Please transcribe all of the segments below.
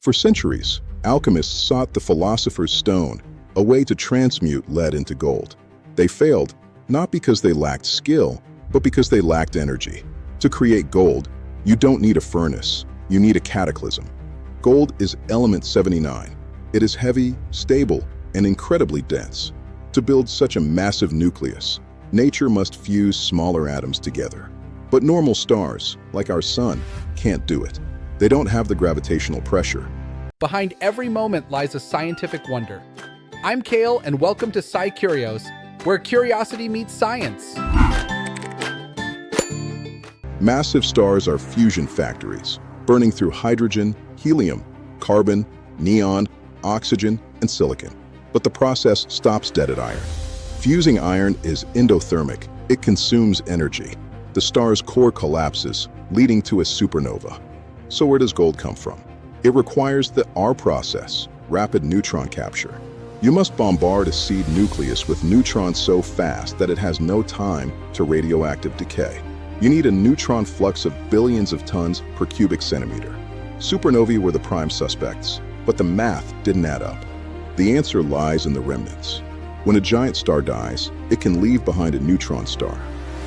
For centuries, alchemists sought the philosopher's stone, a way to transmute lead into gold. They failed, not because they lacked skill, but because they lacked energy. To create gold, you don't need a furnace, you need a cataclysm. Gold is element 79. It is heavy, stable, and incredibly dense. To build such a massive nucleus, nature must fuse smaller atoms together. But normal stars, like our sun, can't do it. They don't have the gravitational pressure. Behind every moment lies a scientific wonder. I'm Kale, and welcome to SciCurious, where curiosity meets science. Massive stars are fusion factories, burning through hydrogen, helium, carbon, neon, oxygen, and silicon. But the process stops dead at iron. Fusing iron is endothermic. It consumes energy. The star's core collapses, leading to a supernova. So where does gold come from? It requires the R process, rapid neutron capture. You must bombard a seed nucleus with neutrons so fast that it has no time to radioactive decay. You need a neutron flux of billions of tons per cubic centimeter. Supernovae were the prime suspects, but the math didn't add up. The answer lies in the remnants. When a giant star dies, it can leave behind a neutron star.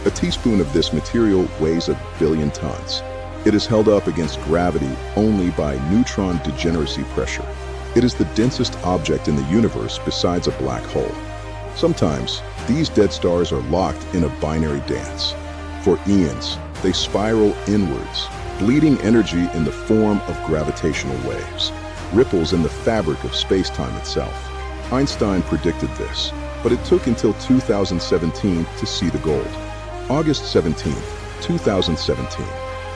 A teaspoon of this material weighs 1 billion tons. It is held up against gravity only by neutron degeneracy pressure. It is the densest object in the universe besides a black hole. Sometimes, these dead stars are locked in a binary dance. For eons, they spiral inwards, bleeding energy in the form of gravitational waves, ripples in the fabric of space-time itself. Einstein predicted this, but it took until 2017 to see the gold. August 17, 2017.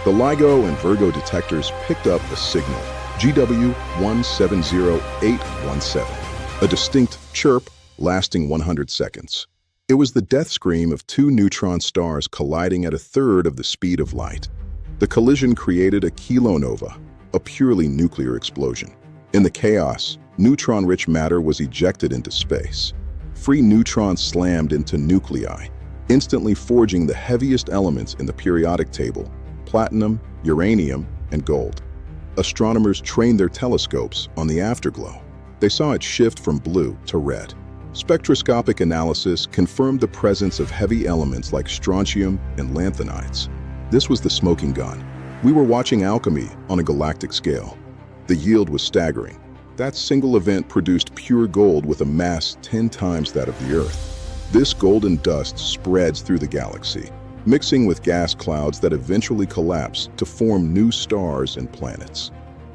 The LIGO and Virgo detectors picked up a signal, GW170817, a distinct chirp lasting 100 seconds. It was the death scream of two neutron stars colliding at 1/3 of the speed of light. The collision created a kilonova, a purely nuclear explosion. In the chaos, neutron-rich matter was ejected into space. Free neutrons slammed into nuclei, instantly forging the heaviest elements in the periodic table: platinum, uranium, and gold. Astronomers trained their telescopes on the afterglow. They saw it shift from blue to red. Spectroscopic analysis confirmed the presence of heavy elements like strontium and lanthanides. This was the smoking gun. We were watching alchemy on a galactic scale. The yield was staggering. That single event produced pure gold with a mass 10 times that of the Earth. This golden dust spreads through the galaxy, mixing with gas clouds that eventually collapse to form new stars and planets.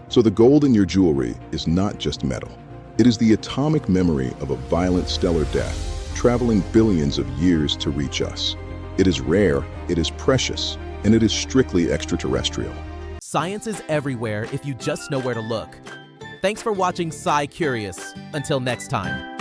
So the gold in your jewelry is not just metal. It is the atomic memory of a violent stellar death, traveling billions of years to reach us. It is rare, it is precious, and it is strictly extraterrestrial. Science is everywhere if you just know where to look. Thanks for watching SciCurious. Until next time.